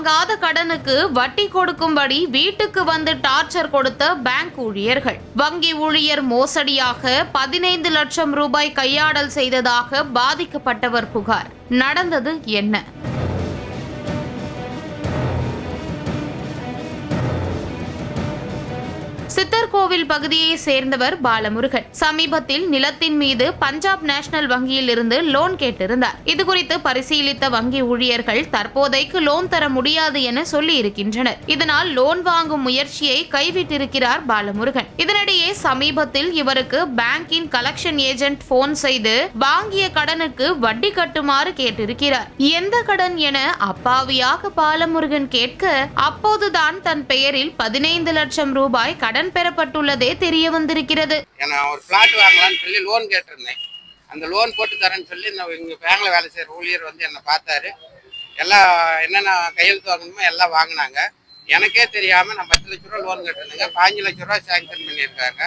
வாங்காத கடனுக்கு வட்டி கொடுக்கும்படி வீட்டுக்கு வந்து டார்ச்சர் கொடுத்த பேங்க் ஊழியர்கள். வங்கி ஊழியர் மோசடியாக 15 லட்சம் ரூபாய் கையாடல் செய்ததாக பாதிக்கப்பட்டவர் புகார். நடந்தது என்ன? சித்தர்கோவில் பகுதியை சேர்ந்தவர் பாலமுருகன். சமீபத்தில் நிலத்தின் மீது பஞ்சாப் நேஷனல் வங்கியில் இருந்து லோன் கேட்டிருந்தார். இதுகுறித்து பரிசீலித்த வங்கி ஊழியர்கள் தற்போதைக்கு லோன் தர முடியாது என சொல்லி இருக்கின்றனர். இதனால் லோன் வாங்கும் முயற்சியை கைவிட்டிருக்கிறார் பாலமுருகன். இதனிடையே சமீபத்தில் இவருக்கு பேங்கின் கலெக்ஷன் ஏஜென்ட் போன் செய்து வாங்கிய கடனுக்கு வட்டி கட்டுமாறு கேட்டிருக்கிறார். எந்த கடன் என அப்பாவியாக பாலமுருகன் கேட்க, அப்போதுதான் தன் பெயரில் 15 லட்சம் ரூபாய் கடன் பெறப்பட்டுள்ளதே தெரிய வந்திருக்கிறது. நான் ஒரு பிளாட் வாங்கலாம்னு சொல்லி லோன் கேட்டிருந்தேன். அந்த லோன் போட்டு தரேன்னு சொல்லி இங்க பேங்க்ல வேலை செய்யற ஊழியர் வந்து என்ன பார்த்தாரு. எல்லாம் என்னென்ன கையெழுத்து வாங்கணுமோ எல்லாம் வாங்கினாங்க. எனக்கே தெரியாம நான் 10 லட்ச ரூபா லோன் கேட்டிருந்தேங்க. 15 லட்ச ரூபா சாங்ஷன் பண்ணியிருக்காங்க.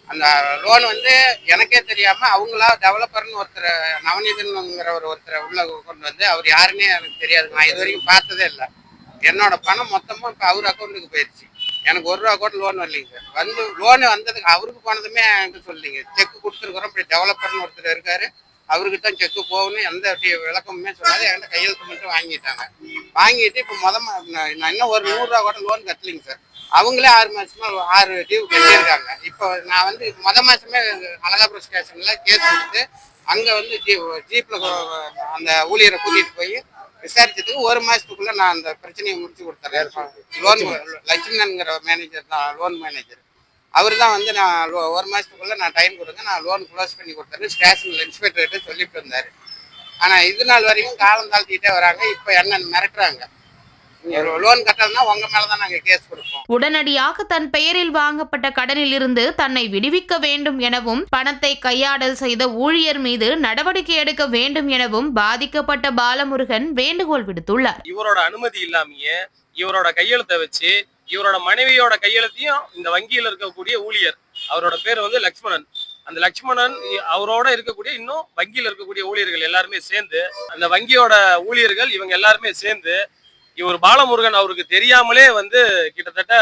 அந்த லோன் வந்து எனக்கே தெரியாம அவங்களா டெவலப்பர்னு ஒருத்தர் நவநீதன்ங்கிற ஒருத்தரை உள்ள கொண்டு வந்து, அவர் யாருன்னே எனக்கு தெரியாது. நான் இது வரைக்கும் பார்த்ததே இல்லை. என்னோட பணம் மொத்தமும் இப்போ அவர் அக்கௌண்ட்டுக்கு போயிடுச்சு. எனக்கு 1 ரூபா கூட லோன் வரலைங்க சார். வந்து லோனு வந்ததுக்கு அவருக்கு போனதுமே எனக்கு சொல்லிங்க, செக்கு கொடுத்துருக்குறோம், இப்படி டெவலப்பர்னு ஒருத்தர் இருக்காரு, அவருக்கு தான் செக்கு போகணும், எந்த விளக்கமுமே சொல்லாது. என்கிட்ட கையெழுத்து மட்டும் வாங்கிட்டாங்க. வாங்கிட்டு இப்போ நான் இன்னும் ஒரு 100 ரூபா கூட லோன் கட்டலைங்க சார். அவங்களே 6 மாசமா 6 டியூ கட்டியிருக்காங்க. இப்போ நான் வந்து மாசமே அழகாபுரம் ஸ்டேஷன்ல கேஸ் கொடுத்து அங்கே வந்து ஜீப்ல அந்த ஊழியரை கூட்டிட்டு போய் விசாரிச்சதுக்கு 1 மாசத்துக்குள்ள நான் அந்த பிரச்சனையை முடிச்சு கொடுத்துறேன். லோன் லட்சுமணன்கிற மேனேஜர் தான், லோன் மேனேஜர். அவர் தான் வந்து நான் 1 மாசத்துக்குள்ள நான் டைம் கொடுங்க, நான் லோன் க்ளோஸ் பண்ணி கொடுத்துறேன் ஸ்டேஷன்ல இன்ஸ்பெக்டர்கிட்ட சொல்லிட்டு வந்தாரு. ஆனா இது நாள் வரைக்கும் காலம் தாழ்த்திட்டே வராங்க. இப்ப என்ன மிரட்டுறாங்க, லோன் கட்டலன்னா உங்க மேலதான் நாங்க கேஸ் கொடுப்போம். உடனடியாக தன் பெயரில் வாங்கப்பட்ட கடனில் இருந்து தன்னை விடுவிக்க வேண்டும் எனவும், பணத்தை கையாடல் செய்த ஊழியர் மீது நடவடிக்கை எடுக்க வேண்டும் எனவும் பாதிக்கப்பட்ட பாலமுருகன் வேண்டுகோள் விடுத்துள்ளார். இவரோட அனுமதி இல்லாமையே இவரோட கையெழுத்தை வச்சு இவரோட மனைவியோட கையெழுத்தையும் இந்த வங்கியில் இருக்கக்கூடிய ஊழியர், அவரோட பேர் வந்து லட்சுமணன், அந்த லட்சுமணன் அவரோட இருக்கக்கூடிய இன்னும் வங்கியில் இருக்கக்கூடிய ஊழியர்கள் எல்லாருமே சேர்ந்து, அந்த வங்கியோட ஊழியர்கள் இவங்க எல்லாருமே சேர்ந்து இவர் பாலமுருகன் அவருக்கு தெரியாமலே வந்து கிட்டத்தட்ட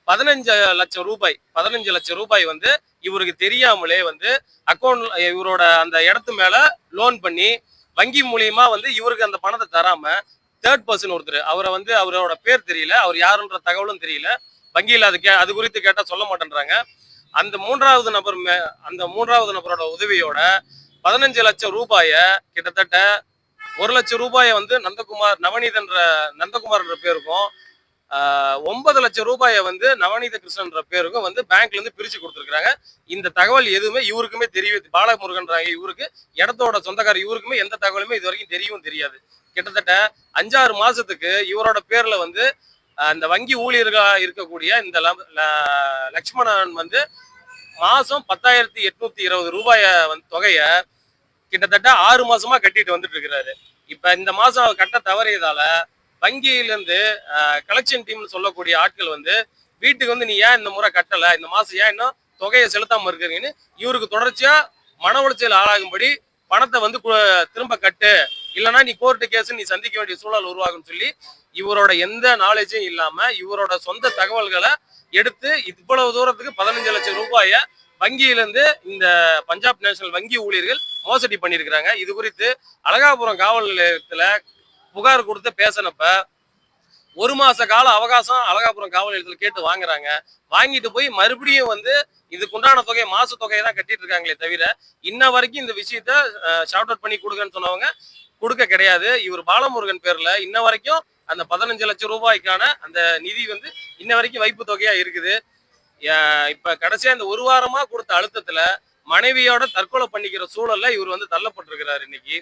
15 லட்சம் ரூபாய் வந்து இவருக்கு தெரியாமலே வந்து அக்கௌண்ட் இவரோட அந்த இடத்து மேல லோன் பண்ணி வங்கி மூலியமா வந்து இவருக்கு அந்த பணத்தை தராம தேர்ட் பர்சன் ஒருத்தர், அவரை வந்து அவரோட பேர் தெரியல, அவர் யாருன்ற தகவலும் தெரியல, வங்கியில் அது குறித்து கேட்டா சொல்ல மாட்டேன்றாங்க. அந்த மூன்றாவது நபரோட உதவியோட 15 லட்சம் ரூபாய கிட்டத்தட்ட 1 லட்சம் ரூபாயை வந்து நந்தகுமார் என்ற பேருக்கும் 9 லட்சம் ரூபாயை வந்து நவநீத கிருஷ்ணன்ற பேருக்கும் வந்து பேங்க்ல இருந்து பிரிச்சு கொடுத்துருக்காங்க. இந்த தகவல் எதுவுமே இவருக்குமே தெரியவே, பாலமுருகன்றாங்க இவருக்கு இடத்தோட சொந்தக்காரர், இவருக்குமே எந்த தகவலுமே இது வரைக்கும் தெரியவும் தெரியாது. கிட்டத்தட்ட 5-6 மாசத்துக்கு இவரோட பேர்ல வந்து அந்த வங்கி ஊழியர்களா இருக்கக்கூடிய இந்த லட்சுமணன் வந்து மாசம் 10,820 ரூபாய தொகைய கிட்டத்தட்ட 6 மாசமா கட்டிட்டு வந்துட்டு இருக்கிறாரு. இப்ப இந்த மாசம் கட்ட தவறியதால வங்கியிலிருந்து கலெக்ஷன் டீம்னு சொல்லக்கூடிய ஆட்கள் வந்து வீட்டுக்கு வந்து, நீ ஏன் இந்த முறை கட்டல, இந்த மாசம் ஏன் இன்னும் தொகையை செலுத்தாம இருக்கிறீங்கன்னு இவருக்கு தொடர்ச்சியா மன உளைச்சல் ஆளாகும்படி பணத்தை வந்து திரும்ப கட்டு, இல்லைன்னா நீ கோர்ட்டு கேஸ் நீ சந்திக்க வேண்டிய சூழல் உருவாகும் சொல்லி இவரோட எந்த நாலேஜும் இல்லாம இவரோட சொந்த தகவல்களை எடுத்து இவ்வளவு தூரத்துக்கு 15 லட்சம் ரூபாய வங்கியிலிருந்து இந்த பஞ்சாப் நேஷனல் வங்கி ஊழியர்கள் மோசடி பண்ணியிருக்கிறாங்க. இது குறித்து அழகாபுரம் காவல் நிலையத்துல புகார் கொடுத்து பேசினப்ப 1 மாச கால அவகாசம் அழகாபுரம் காவல் நிலையத்தில் கேட்டு வாங்குறாங்க. வாங்கிட்டு போய் மறுபடியும் வந்து இதுக்குண்டான தொகை மாச தொகையை தான் கட்டிட்டு இருக்காங்களே தவிர இன்ன வரைக்கும் இந்த விஷயத்த ஷார்ட் அவுட் பண்ணி கொடுங்கன்னு சொன்னவங்க கொடுக்க கிடையாது. இவர் பாலமுருகன் பேர்ல இன்ன வரைக்கும் அந்த 15 லட்சம் ரூபாய்க்கான அந்த நிதி வந்து இன்ன வரைக்கும் வைப்பு தொகையா இருக்குது. இப்ப கடைசியா இந்த 1 வாரமா கொடுத்த அழுத்தத்துல மனைவியோட தற்கொலை பண்ணிக்கிற சூழல்ல இவர் வந்து தள்ளப்பட்டிருக்கிறாரு இன்னைக்கு.